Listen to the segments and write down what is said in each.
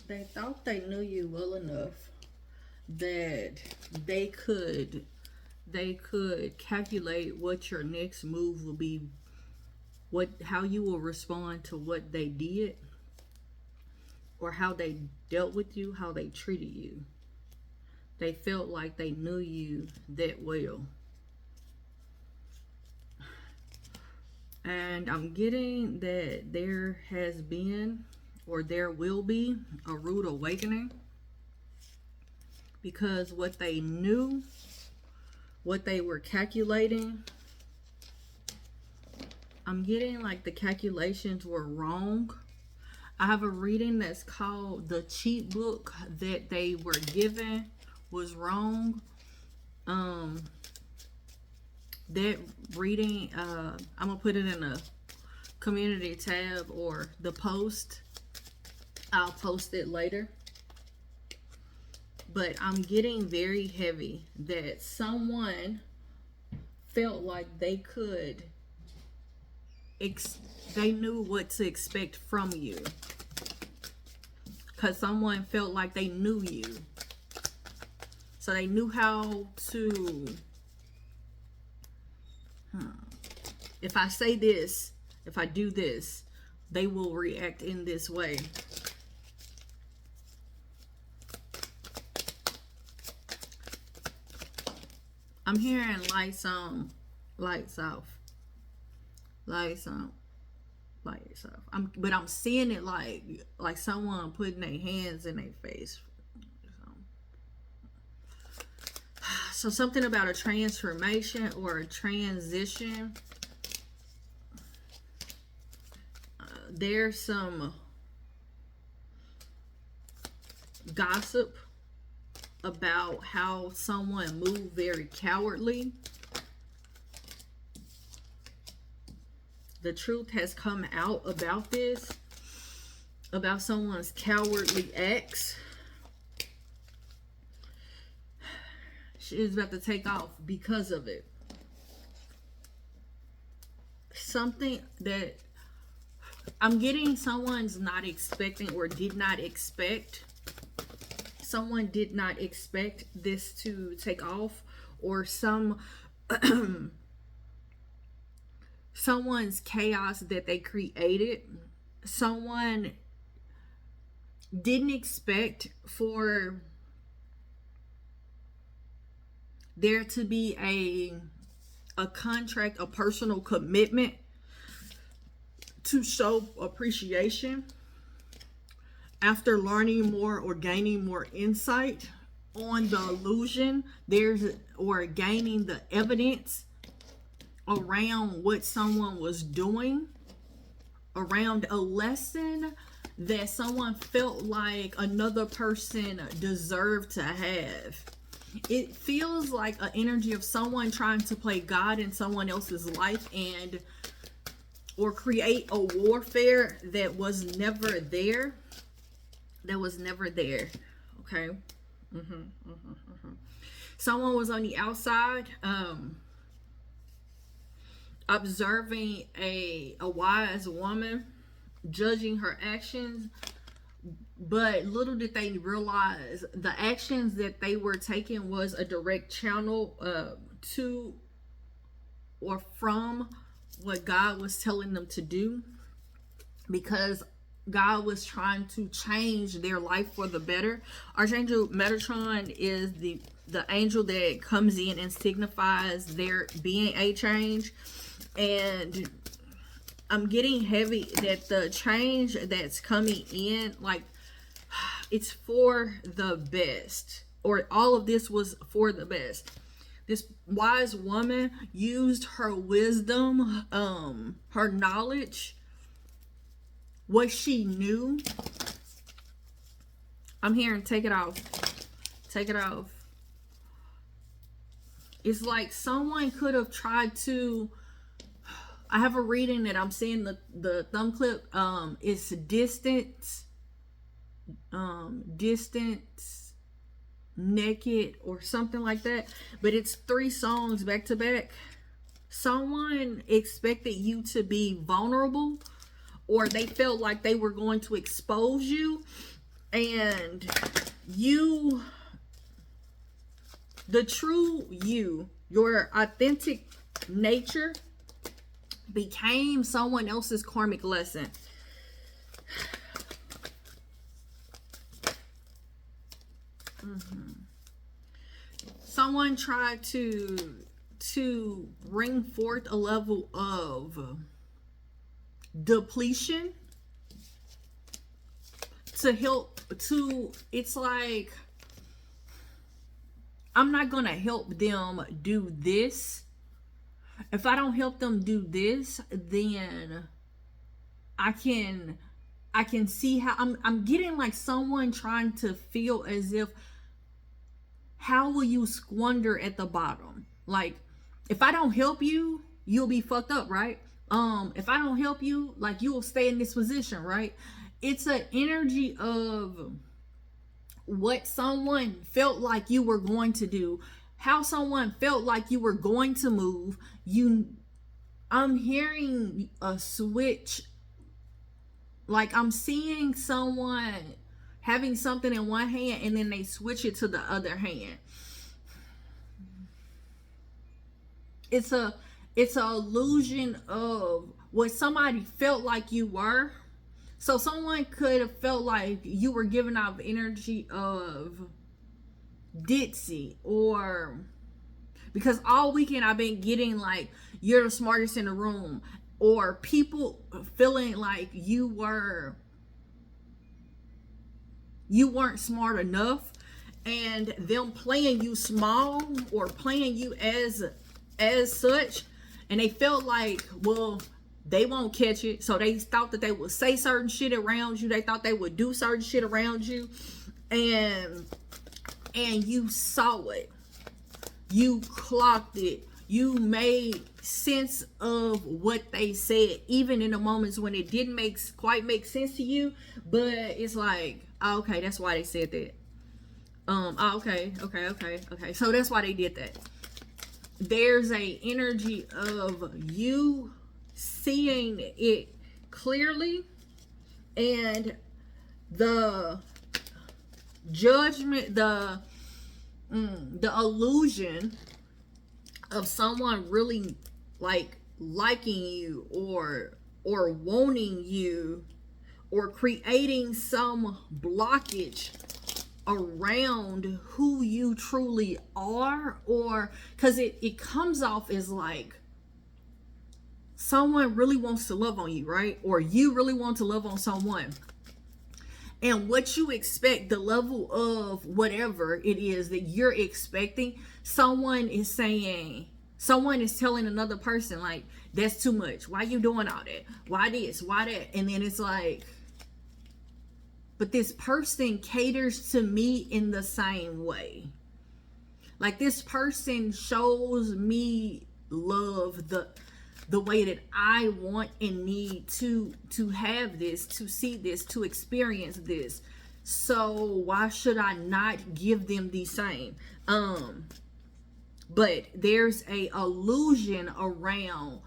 They thought they knew you well enough that they could calculate what your next move will be, how you will respond to what they did, or how they dealt with you, how they treated you. They felt like they knew you that well. And I'm getting that there has been, or there will be, a rude awakening, because what they knew, what they were calculating, I'm getting like the calculations were wrong. I have a reading that's called the cheat book that they were given was wrong. That reading, I'm gonna put it in a community tab or the post. I'll post it later. But I'm getting very heavy that someone felt like they could, they knew what to expect from you. Because someone felt like they knew you. So they knew how to, if I say this, if I do this, they will react in this way. I'm hearing lights on, lights off, lights on, lights off. But I'm seeing it like someone putting their hands in their face. So something about a transformation or a transition. There's some gossip about how someone moved very cowardly. The truth has come out about this, about someone's cowardly acts. She is about to take off because of it. Something that I'm getting, someone's not expecting or did not expect. Someone did not expect this to take off, or someone's chaos that they created. Someone didn't expect for there to be a contract, a personal commitment to show appreciation after learning more or gaining more insight on the illusion or gaining the evidence around what someone was doing, around a lesson that someone felt like another person deserved to have. It feels like an energy of someone trying to play God in someone else's life or create a warfare that was never there. Okay. Someone was on the outside, observing a wise woman, judging her actions, but little did they realize the actions that they were taking was a direct channel to or from what God was telling them to do, because God was trying to change their life for the better. Archangel Metatron is the angel that comes in and signifies there being a change. And I'm getting heavy that the change that's coming in, like, it's for the best, or all of this was for the best. This wise woman used her wisdom, her knowledge, what she knew. I'm hearing take it off. Take it off. It's like someone could have tried to, I have a reading that I'm seeing the thumb clip. It's distance, naked, or something like that. But it's 3 songs back to back. Someone expected you to be vulnerable, or they felt like they were going to expose you. And you, the true you, your authentic nature became someone else's karmic lesson. Someone tried to bring forth a level of depletion to help to, it's like, I'm not gonna help them do this. If I don't help them do this, then I can see how I'm getting like someone trying to feel as if, how will you squander at the bottom? Like, if I don't help you, you'll be fucked up, right? If I don't help you, like, you will stay in this position, right? It's an energy of what someone felt like you were going to do, how someone felt like you were going to move. I'm hearing a switch. Like, I'm seeing someone having something in one hand and then they switch it to the other hand. It's a illusion of what somebody felt like you were. So someone could have felt like you were giving off energy of ditzy, or because all weekend I've been getting like, you're the smartest in the room, or people feeling like you weren't smart enough, and them playing you small or playing you as such, and they felt like, well, they won't catch it, so they thought that they would say certain shit around you, they thought they would do certain shit around you, and you saw it, you clocked it, you made sense of what they said, even in the moments when it didn't quite make sense to you, but it's like, oh, okay, that's why they said that. Okay, so that's why they did that. There's a energy of you seeing it clearly, and the judgment, the illusion of someone really like liking you or wanting you, or creating some blockage around who you truly are, or because it comes off as like someone really wants to love on you, right? Or you really want to love on someone, and what you expect, the level of whatever it is that you're expecting, someone is telling another person like, that's too much, why you doing all that, why this, why that, and then it's like, but this person caters to me in the same way. Like, this person shows me love the way that I want and need to have this, to see this, to experience this. So why should I not give them the same? But there's a illusion around.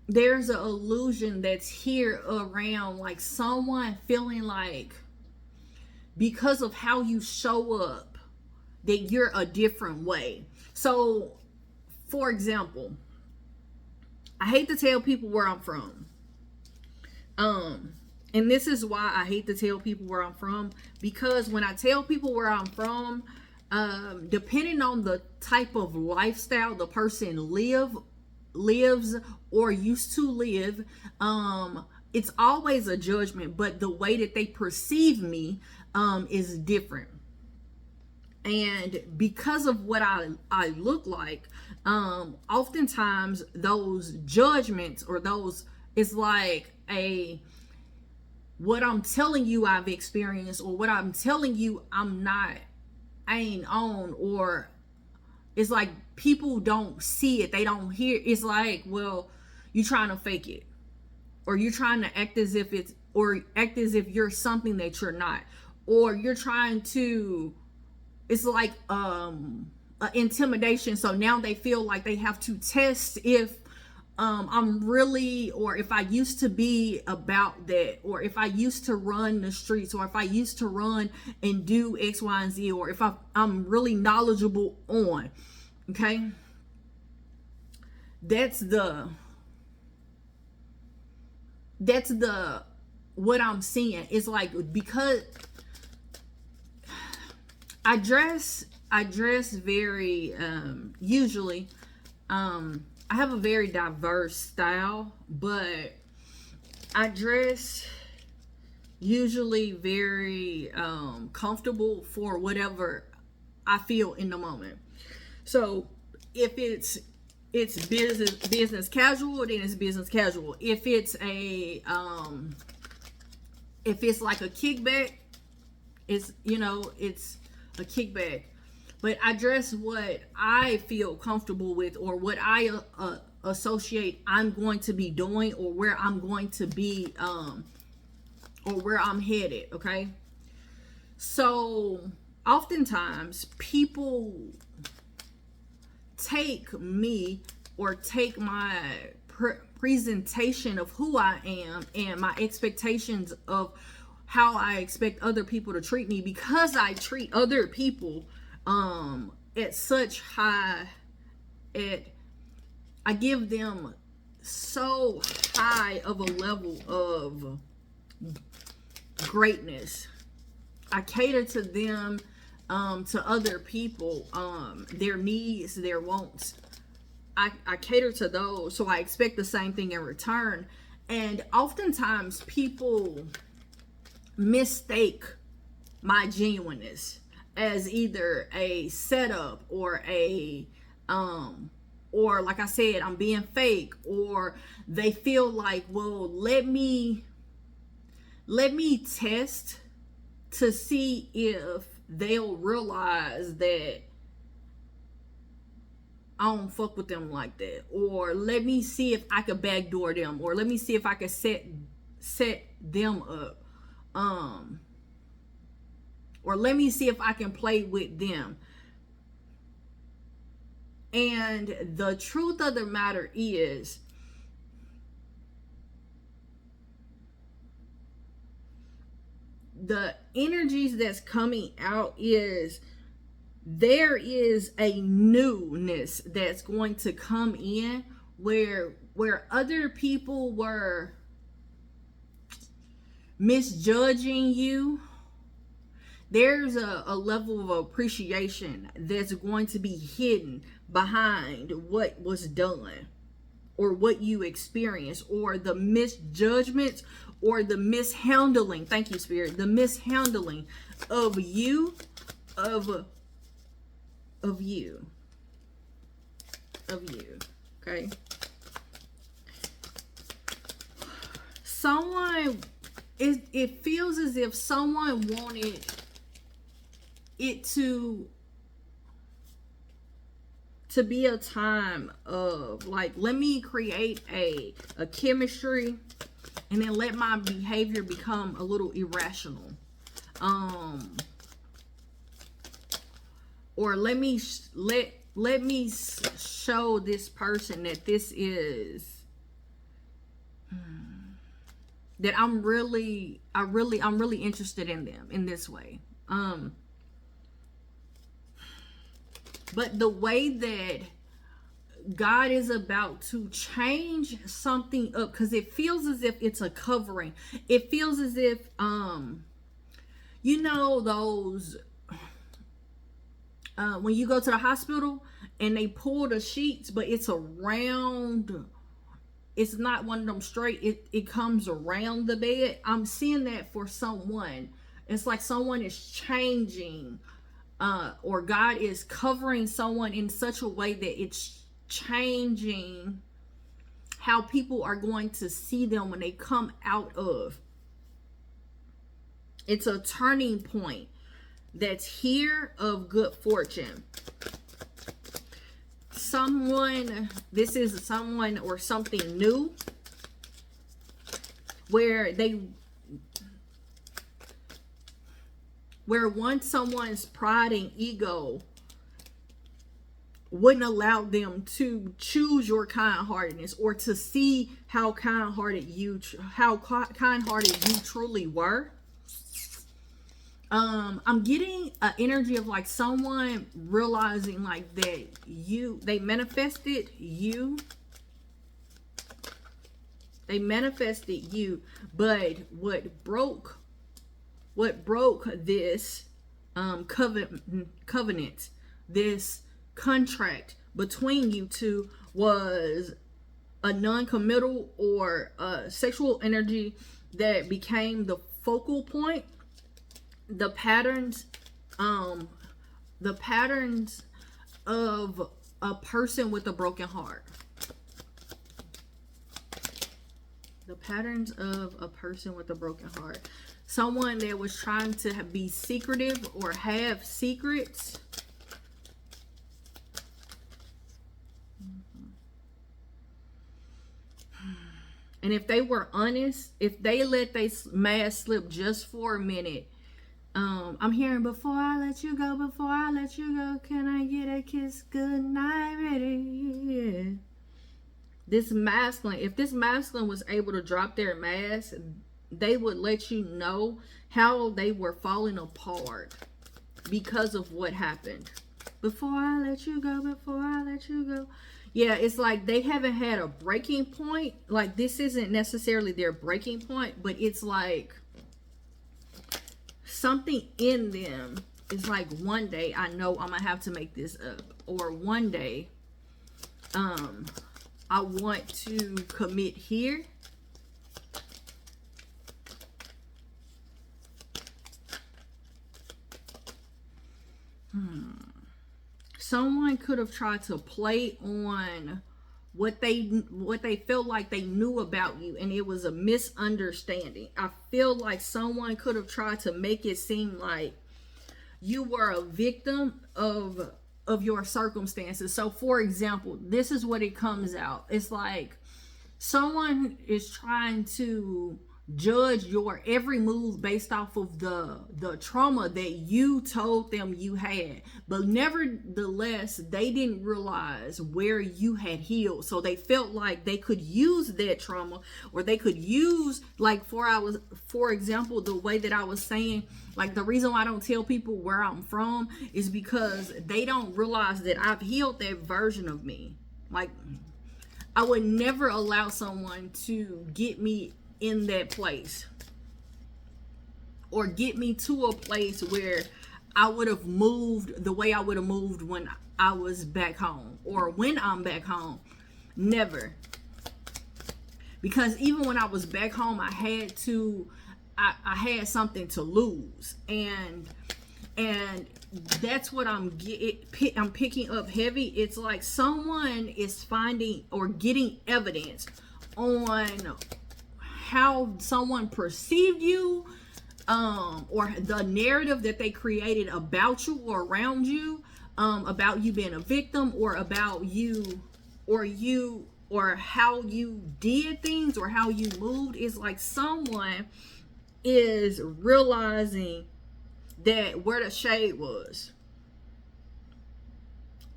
There's an illusion that's here around, like someone feeling like because of how you show up that you're a different way. So, for example, I hate to tell people where I'm from. And this is why I hate to tell people where I'm from, because when I tell people where I'm from, depending on the type of lifestyle the person lives or used to live, it's always a judgment, but the way that they perceive me is different. And because of what I look like, oftentimes those judgments, or those, it's like what I'm telling you I've experienced, or what I'm telling you I ain't on, or it's like people don't see it, they don't hear. It's like, well, you trying to fake it, or you're trying to act as if you're something that you're not, or you're trying to, it's like intimidation. So now they feel like they have to test if I'm really, or if I used to be about that, or if I used to run the streets, or if I used to run and do X, Y, and Z, or if I'm really knowledgeable on, okay? That's the what I'm seeing. It's like, because I dress very usually I have a very diverse style, but I dress usually very comfortable for whatever I feel in the moment. So if it's business casual, then it's business casual. If it's like a kickback, it's a kickback. But I dress what I feel comfortable with, or what I associate I'm going to be doing, or where I'm going to be, or where I'm headed, okay? So oftentimes people take me, or take my presentation of who I am and my expectations of how I expect other people to treat me, because I treat other people at such high, I give them so high of a level of greatness. I cater to them, to other people, their needs, their wants. I cater to those, so I expect the same thing in return. And oftentimes people mistake my genuineness as either a setup, or or like I said, I'm being fake, or they feel like, well, let me test to see if they'll realize that I don't fuck with them like that, or let me see if I could backdoor them, or let me see if I could set them up, or let me see if I can play with them. And the truth of the matter is, the energies that's coming out is, there is a newness that's going to come in, where other people were misjudging you. There's a level of appreciation that's going to be hidden behind what was done, or what you experienced, or the misjudgments, or the mishandling. Thank you, Spirit. The mishandling of you, of you. Okay. It feels as if someone wanted it to be a time of, like, let me create a chemistry, and then let my behavior become a little irrational, or let me show this person that this is that I'm really interested in them in this way. But the way that God is about to change something up, because it feels as if it's a covering. It feels as if, those, when you go to the hospital and they pull the sheets, but it's around, it's not one of them straight, it comes around the bed. I'm seeing that for someone. It's like someone is changing, or God is covering someone in such a way that it's changing how people are going to see them when they come out of. It's a turning point that's here of good fortune. This is someone or something new, where once someone's pride and ego wouldn't allow them to choose your kind-heartedness, or to see how kind-hearted you truly were. I'm getting an energy of like someone realizing like that they manifested you. They manifested you, but what broke this covenant, this contract between you two, was a non-committal or sexual energy that became the focal point. The patterns of a person with a broken heart. The patterns of a person with a broken heart. Someone that was trying to be secretive or have secrets. And if they were honest, if they let their mask slip just for a minute, I'm hearing, before I let you go, can I get a kiss? Good night, ready? Yeah. This masculine, if this masculine was able to drop their mask, they would let you know how they were falling apart because of what happened. Before I let you go. Yeah, it's like they haven't had a breaking point. Like, this isn't necessarily their breaking point, but it's like something in them is like, one day I know I'm gonna have to make this up, or one day I want to commit here. Someone could have tried to play on what they felt like they knew about you, and it was a misunderstanding. I feel like someone could have tried to make it seem like you were a victim of your circumstances. So for example, this is what it comes out. It's like someone is trying to judge your every move based off of the trauma that you told them you had, but nevertheless they didn't realize where you had healed. So they felt like they could use that trauma, or they could use, like, for example, the way that I was saying, like, the reason why I don't tell people where I'm from is because they don't realize that I've healed that version of me. Like, I would never allow someone to get me in that place, or get me to a place where I would have moved the way I would have moved when I was back home, or when I'm back home. Never. Because even when I was back home, I had I had something to lose, and that's what I'm picking up heavy. It's like someone is finding or getting evidence on how someone perceived you, or the narrative that they created about you or around you, about you being a victim, or about you, or how you did things, or how you moved. It's like someone is realizing that where the shade was,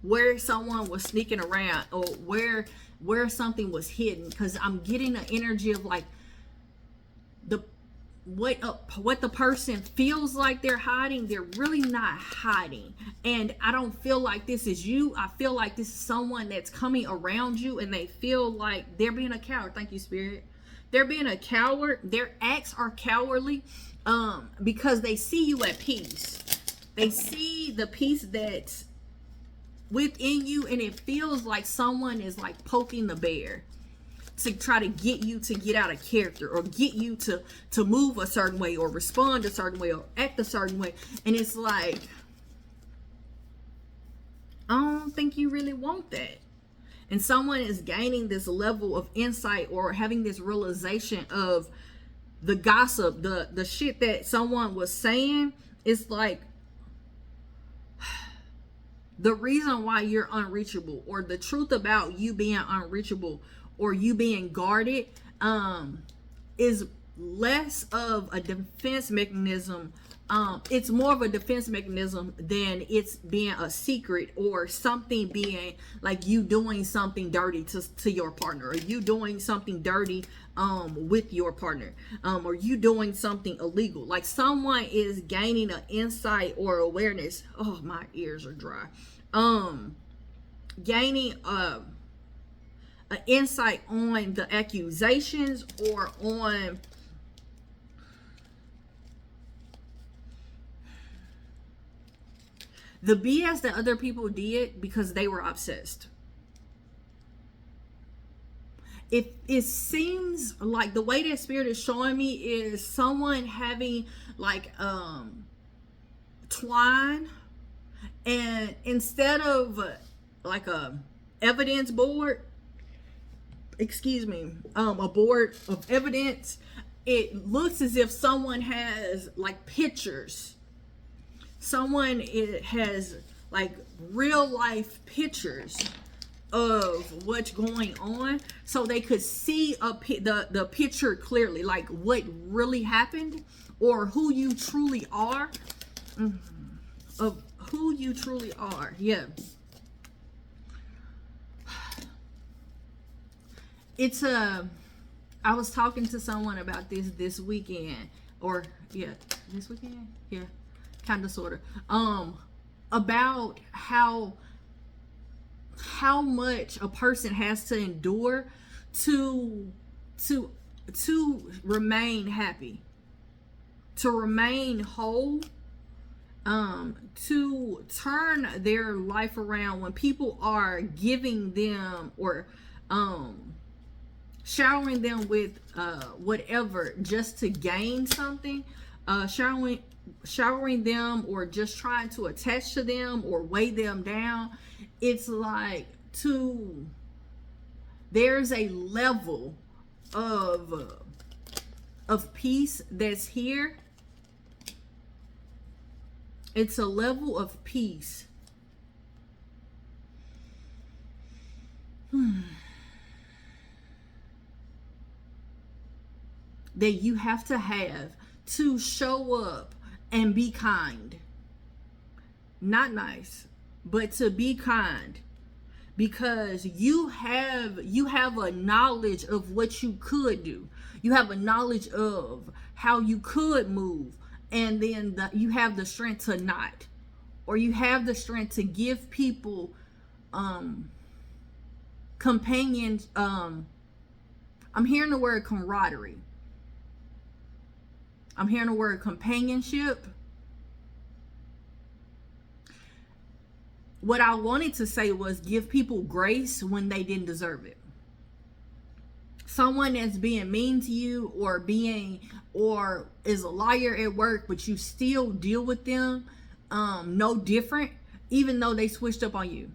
where someone was sneaking around, or where something was hidden. Because I'm getting an energy of like what the person feels like they're hiding, they're really not hiding. And I don't feel like this is you. I feel like this is someone that's coming around you, and they feel like they're being a coward. Thank you, Spirit. They're being a coward. Their acts are cowardly, because they see you at peace. They see the peace that's within you, and it feels like someone is like poking the bear to try to get you to get out of character, or get you to move a certain way, or respond a certain way, or act a certain way. And it's like, I don't think you really want that. And someone is gaining this level of insight, or having this realization of the gossip, the shit that someone was saying. It's like, the reason why you're unreachable, or the truth about you being unreachable, or you being guarded, is less of a defense mechanism it's more of a defense mechanism than it's being a secret, or something being like you doing something dirty to your partner, or you doing something dirty with your partner, or you doing something illegal. Like someone is gaining an insight or awareness. Oh, my ears are dry. Gaining an insight on the accusations, or on the BS that other people did because they were obsessed. It seems like the way that spirit is showing me is someone having like twine, and instead of like a evidence board, excuse me, a board of evidence, it looks as if someone has like pictures. Someone has like real life pictures of what's going on, so they could see the picture clearly, like what really happened, or who you truly are, of who you truly are. Yeah. It's I was talking to someone about this weekend, or yeah, this weekend, yeah, kind of, sort of, about how much a person has to endure to remain happy, to remain whole, to turn their life around when people are giving them, or showering them with whatever just to gain something, showering them, or just trying to attach to them or weigh them down. It's like there's a level of peace that's here. It's a level of peace that you have to show up and be kind. Not nice, but to be kind, because you have a knowledge of what you could do. You have a knowledge of how you could move, and then you have the strength to not, or you have the strength to give people companions. I'm hearing the word camaraderie. I'm hearing the word companionship. What I wanted to say was give people grace when they didn't deserve it. Someone that's being mean to you, or is a liar at work, but you still deal with them no different, even though they switched up on you.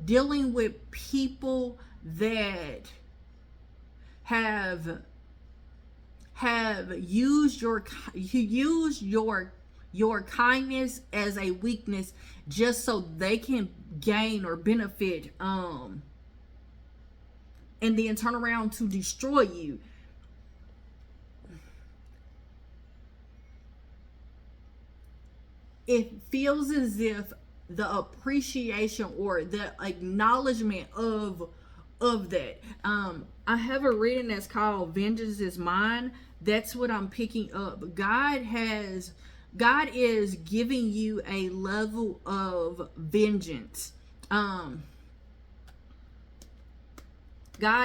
Dealing with people that have used your kindness as a weakness, just so they can gain or benefit, and then turn around to destroy you. It feels as if the appreciation or the acknowledgement of that. I have a reading that's called Vengeance is Mine. That's what I'm picking up. God is giving you a level of vengeance. God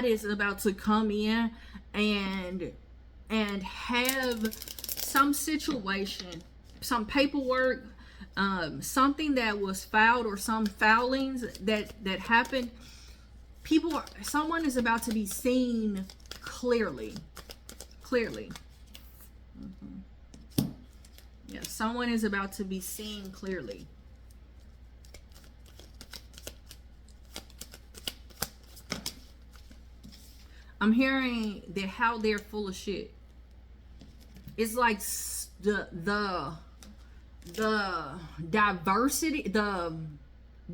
is about to come in and have some situation, some paperwork, something that was filed, or some foulings that happened. Someone is about to be seen clearly. Yeah, someone is about to be seen clearly. I'm hearing that how they're full of shit. It's like the diversity, the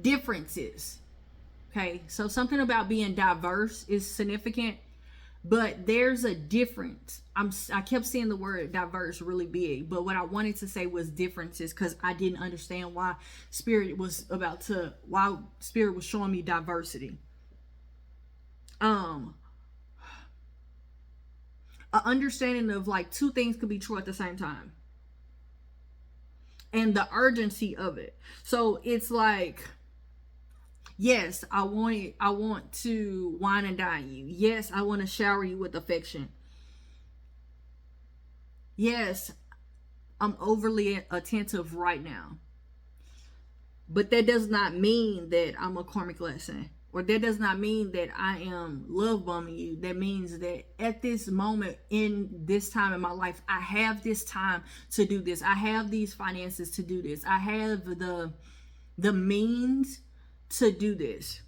differences. Okay, so something about being diverse is significant. But there's a difference. I kept seeing the word diverse really big, but what I wanted to say was differences, because I didn't understand why Spirit was showing me diversity. Um, a understanding of like two things could be true at the same time, and the urgency of it. So it's like, yes, I want to wine and dine you. Yes, I want to shower you with affection. Yes, I'm overly attentive right now. But that does not mean that I'm a karmic lesson. Or that does not mean that I am love bombing you. That means that at this moment, in this time in my life, I have this time to do this. I have these finances to do this. I have the means to do this.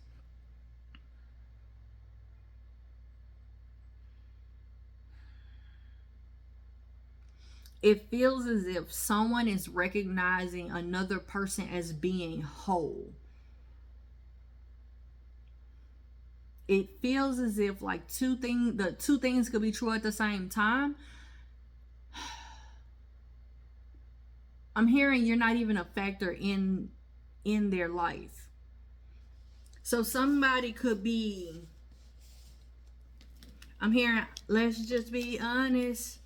It feels as if someone is recognizing another person as being whole. It feels as if like the two things could be true at the same time. I'm hearing you're not even a factor in their life. So somebody could be, I'm hearing, let's just be honest.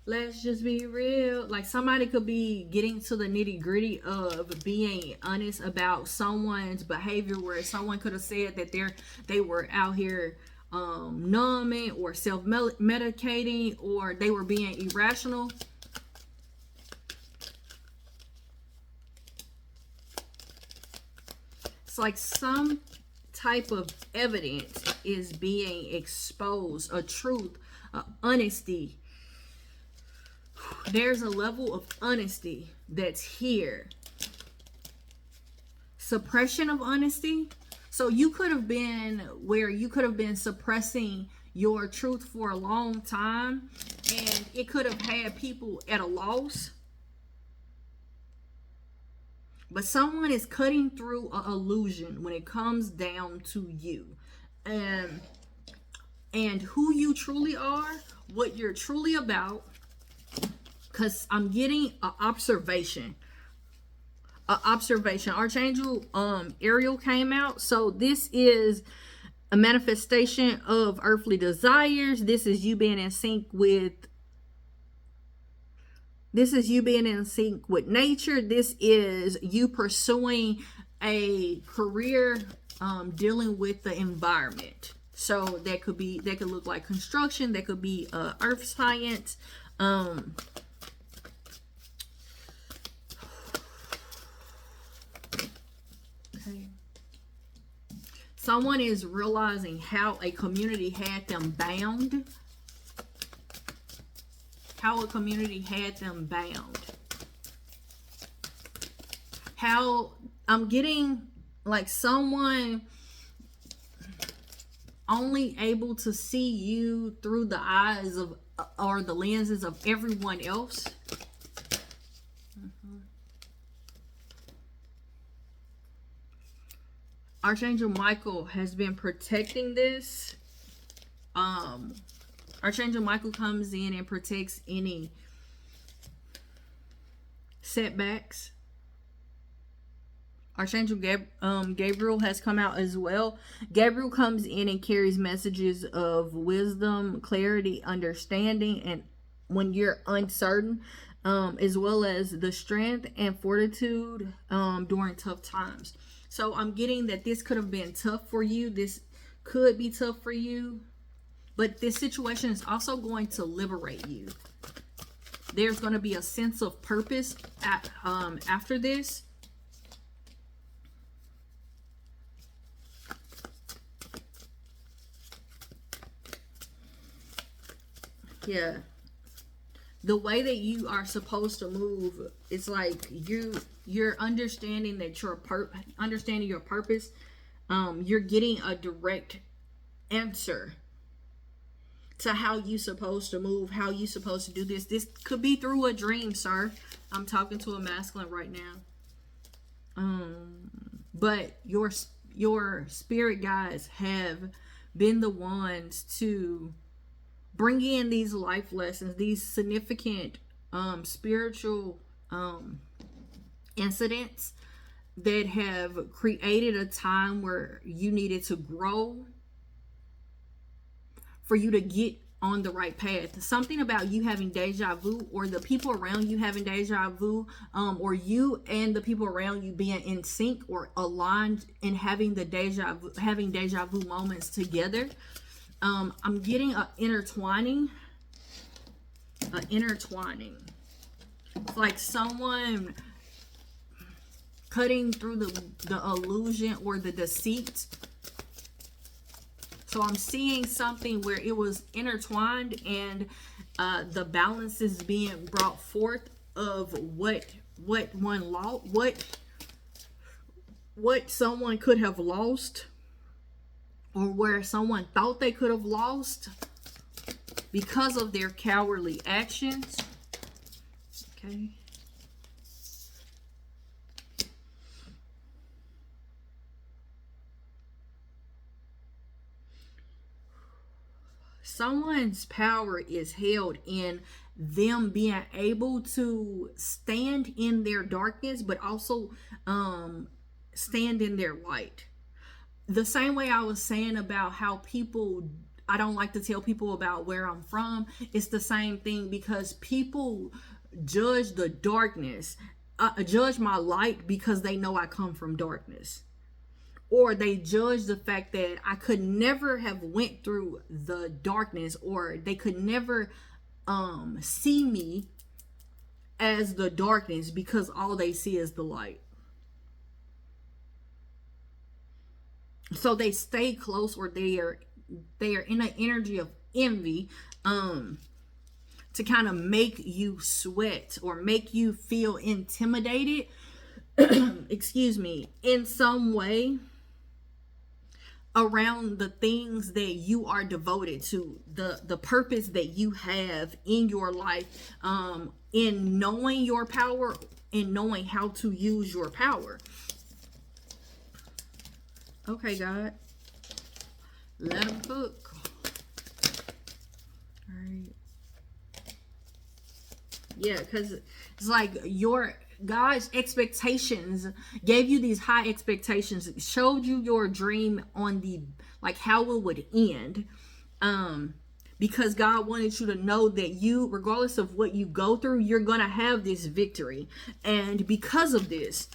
Let's just be real. Like somebody could be getting to the nitty gritty of being honest about someone's behavior, where someone could have said that they were out here numbing or self-medicating, or they were being irrational. It's like some type of evidence is being exposed, a truth, honesty. There's a level of honesty that's here. Suppression of honesty. So you could have been where you could have been suppressing your truth for a long time, and it could have had people at a loss. But someone is cutting through an illusion when it comes down to you. And who you truly are, what you're truly about. Because I'm getting an observation. Archangel Ariel came out. So this is a manifestation of earthly desires. This is you being in sync with nature. This is you pursuing a career dealing with the environment. So that could look like construction, that could be earth science. Someone is realizing how a community had them bound. How I'm getting like someone only able to see you through the eyes of or the lenses of everyone else. Archangel Michael has been protecting this. Archangel Michael comes in and protects any setbacks. Archangel Gabriel has come out as well. Gabriel comes in and carries messages of wisdom, clarity, understanding, and when you're uncertain, as well as the strength and fortitude during tough times. So I'm getting that this could have been tough for you. This could be tough for you. But this situation is also going to liberate you. There's going to be a sense of purpose after this. Yeah. The way that you are supposed to move, it's like you're understanding that understanding your purpose. You're getting a direct answer to how you supposed to move, how you supposed to do this. This could be through a dream, sir. I'm talking to a masculine right now. But your spirit guides have been the ones to bring in these life lessons, these significant spiritual incidents that have created a time where you needed to grow for you to get on the right path. Something about you having deja vu, or the people around you having deja vu, or you and the people around you being in sync or aligned and having deja vu moments together. I'm getting a intertwining. It's like someone cutting through the illusion or the deceit. So I'm seeing something where it was intertwined, and the balance is being brought forth of what one lost, what someone could have lost, or where someone thought they could have lost because of their cowardly actions. Okay. Someone's power is held in them being able to stand in their darkness, but also stand in their light. The same way I was saying about how people, I don't like to tell people about where I'm from. It's the same thing, because people judge the darkness, judge my light because they know I come from darkness. Or they judge the fact that I could never have went through the darkness, or they could never see me as the darkness because all they see is the light. So they stay close, or they are in an energy of envy to kind of make you sweat or make you feel intimidated excuse me, in some way around the things that you are devoted to, the purpose that you have in your life, in knowing your power and knowing how to use your power. Okay, God, let them cook. All right. Yeah, because it's like your God's expectations gave you these high expectations, showed you your dream on the, like, how it would end, because God wanted you to know that you, regardless of what you go through, you're gonna have this victory. And because of this,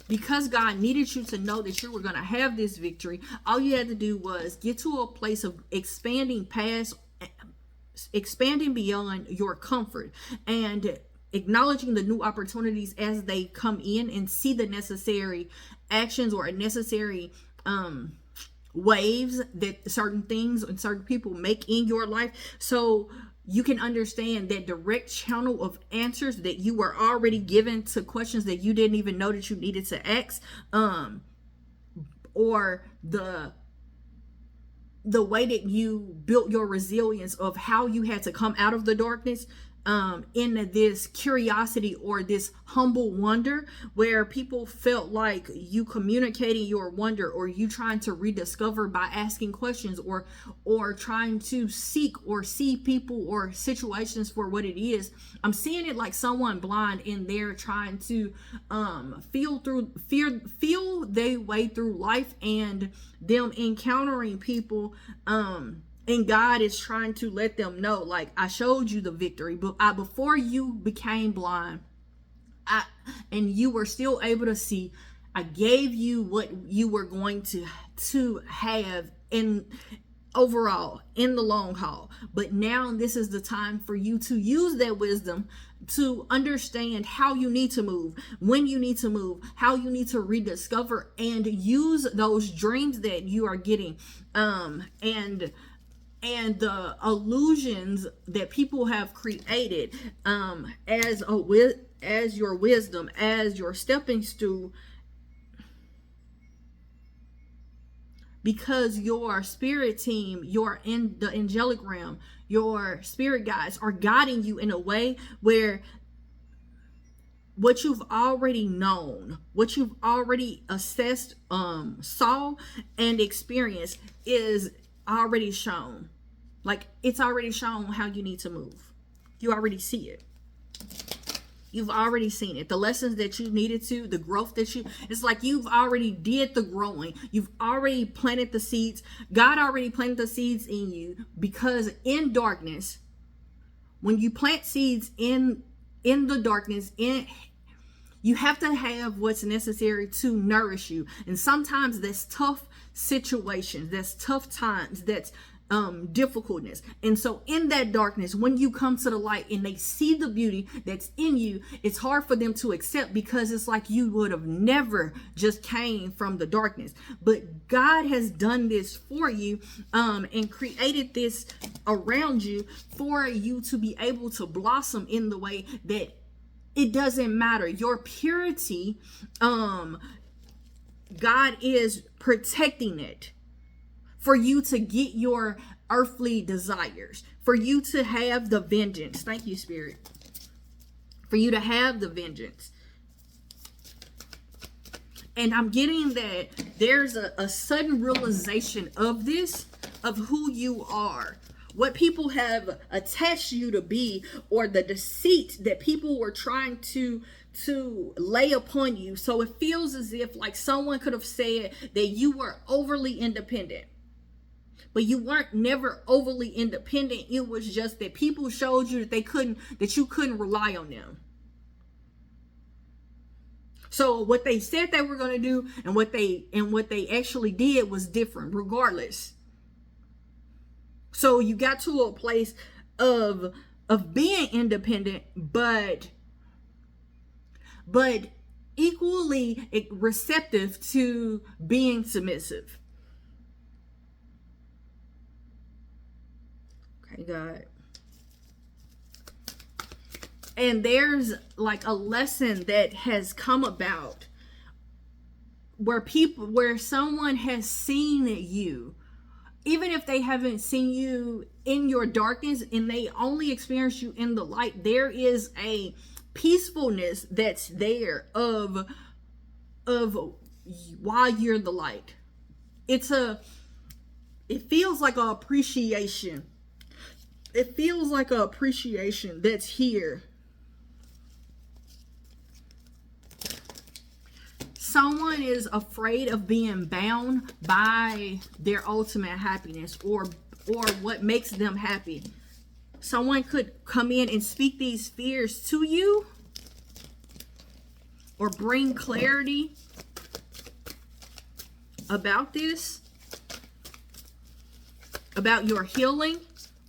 because God needed you to know that you were going to have this victory, all you had to do was get to a place of expanding beyond your comfort, and acknowledging the new opportunities as they come in, and see the necessary actions or necessary waves that certain things and certain people make in your life, so you can understand that direct channel of answers that you were already given to questions that you didn't even know that you needed to ask, or the way that you built your resilience of how you had to come out of the darkness, in this curiosity or this humble wonder, where people felt like you communicating your wonder, or you trying to rediscover by asking questions, or trying to seek or see people or situations for what it is. I'm seeing it like someone blind in there trying to feel their way through life, and them encountering people, and God is trying to let them know, like, I showed you the victory, but before you became blind, and you were still able to see, I gave you what you were going to have in overall, in the long haul. But now this is the time for you to use that wisdom to understand how you need to move, when you need to move, how you need to rediscover and use those dreams that you are getting, and the illusions that people have created, as your wisdom, as your stepping stool, because your spirit team, your in the angelic realm, your spirit guides are guiding you in a way where what you've already known, what you've already assessed, saw, and experienced is already shown. Like, it's already shown how you need to move. You already see it. You've already seen it. The lessons that you needed to, the growth that it's like you've already did the growing. You've already planted the seeds. God already planted the seeds in you, because in darkness, when you plant seeds in the darkness, you have to have what's necessary to nourish you. And sometimes that's tough situations, that's tough times, that's difficultness. And so in that darkness, when you come to the light and they see the beauty that's in you, it's hard for them to accept, because it's like you would have never just came from the darkness. But God has done this for you, and created this around you for you to be able to blossom in the way that it doesn't matter. Your purity, God is protecting it for you to get your earthly desires, for you to have the vengeance. Thank you, Spirit. For you to have the vengeance. And I'm getting that there's a sudden realization of this, of who you are, what people have attached you to be, or the deceit that people were trying to lay upon you. So it feels as if like someone could have said that you were overly independent. But you weren't never overly independent. It was just that people showed you that you couldn't rely on them. So what they said they were going to do and what they actually did was different regardless. So you got to a place of being independent, but equally receptive to being submissive. Okay, God. And there's like a lesson that has come about where someone has seen you, even if they haven't seen you in your darkness and they only experience you in the light. There is a peacefulness that's there of while you're the light. It feels like an appreciation. It feels like an appreciation that's here. Someone is afraid of being bound by their ultimate happiness or what makes them happy. Someone could come in and speak these fears to you or bring clarity about this, about your healing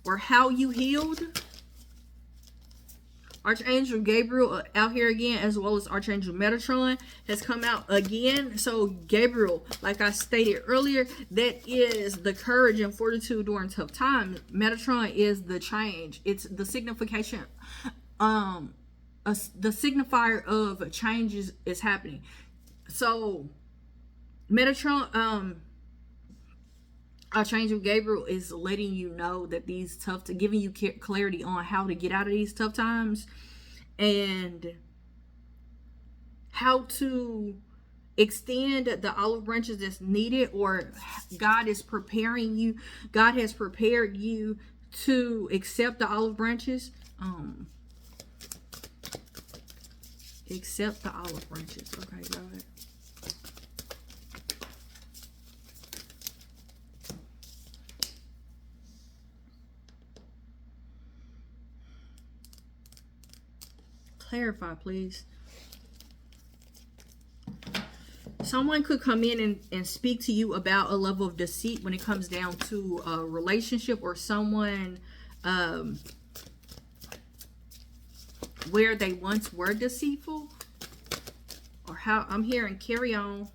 or how you healed. Archangel Gabriel out here again, as well as Archangel Metatron has come out again. So Gabriel, like I stated earlier, that is the courage and fortitude during tough times. Metatron is the change. It's the signification, the signifier of changes is happening. So Metatron, Archangel Gabriel is letting you know that giving you clarity on how to get out of these tough times and how to extend the olive branches that's needed, or God is preparing you. God has prepared you to accept the olive branches. Accept the olive branches. Okay, God. Clarify, please. Someone could come in and speak to you about a level of deceit when it comes down to a relationship, or someone where they once were deceitful, or how I'm hearing carry on,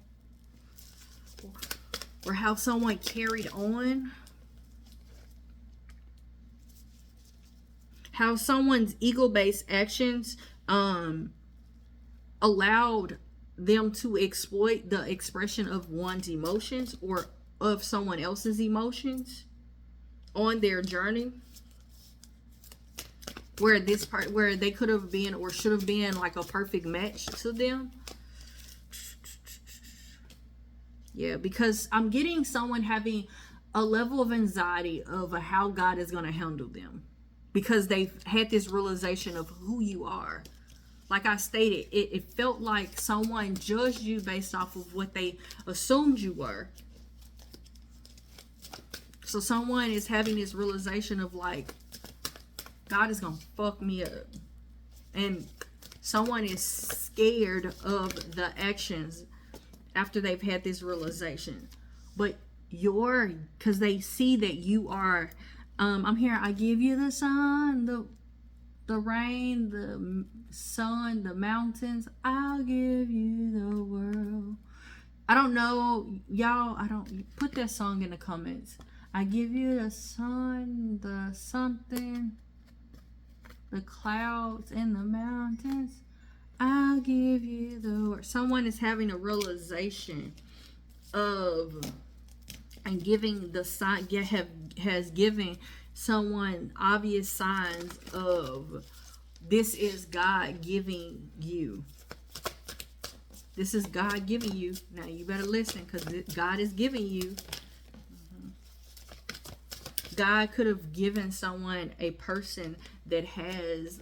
or how someone carried on. How someone's ego-based actions allowed them to exploit the expression of one's emotions or of someone else's emotions on their journey, where they could have been or should have been like a perfect match to them. Yeah, because I'm getting someone having a level of anxiety of how God is going to handle them, because they've had this realization of who you are. Like I stated, it felt like someone judged you based off of what they assumed you were. So someone is having this realization of like, God is going to fuck me up. And someone is scared of the actions after they've had this realization. But because they see that you are, I'm here, I give you the sun, the rain, the sun, the mountains, I'll give you the world. I don't know, y'all, put that song in the comments. I give you the sun, the something, the clouds and the mountains, I'll give you the world. Someone is having a realization of, and giving the sign, has given someone obvious signs of, this is God giving you. This is God giving you. Now you better listen, because God is giving you. God could have given someone a person that has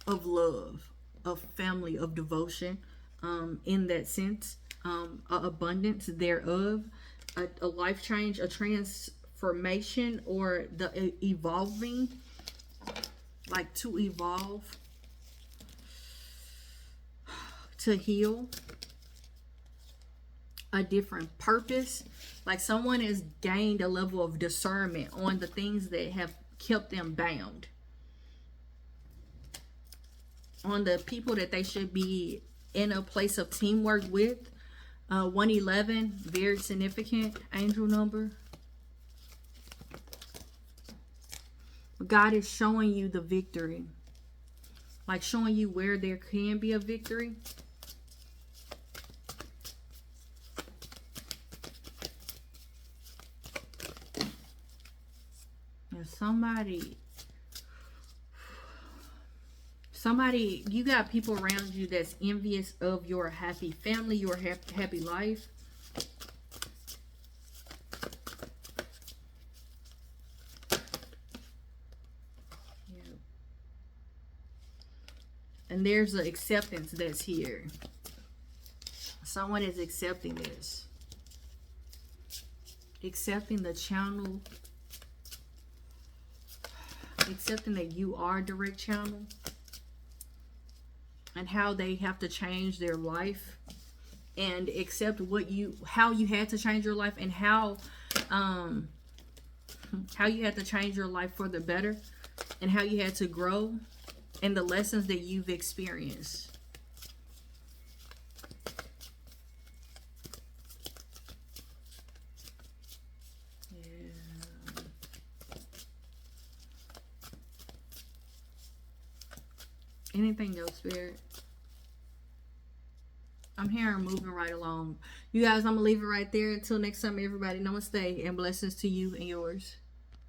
of love, of family, of devotion, in that sense, abundance thereof, a life change, a transformation, or the evolving, like to evolve, to heal, a different purpose. Like someone has gained a level of discernment on the things that have kept them bound, on the people that they should be in a place of teamwork with. 111, very significant angel number. God is showing you the victory, like showing you where there can be a victory. And somebody, you got people around you that's envious of your happy family, your happy life. Yeah. And there's an acceptance that's here. Someone is accepting this. Accepting the channel. Accepting that you are direct channel. And how they have to change their life, and accept how you had to change your life, and how you had to change your life for the better, and how you had to grow, and the lessons that you've experienced. Yeah. Anything else, Spirit? I'm here and moving right along. You guys, I'm going to leave it right there. Until next time, everybody, namaste and blessings to you and yours.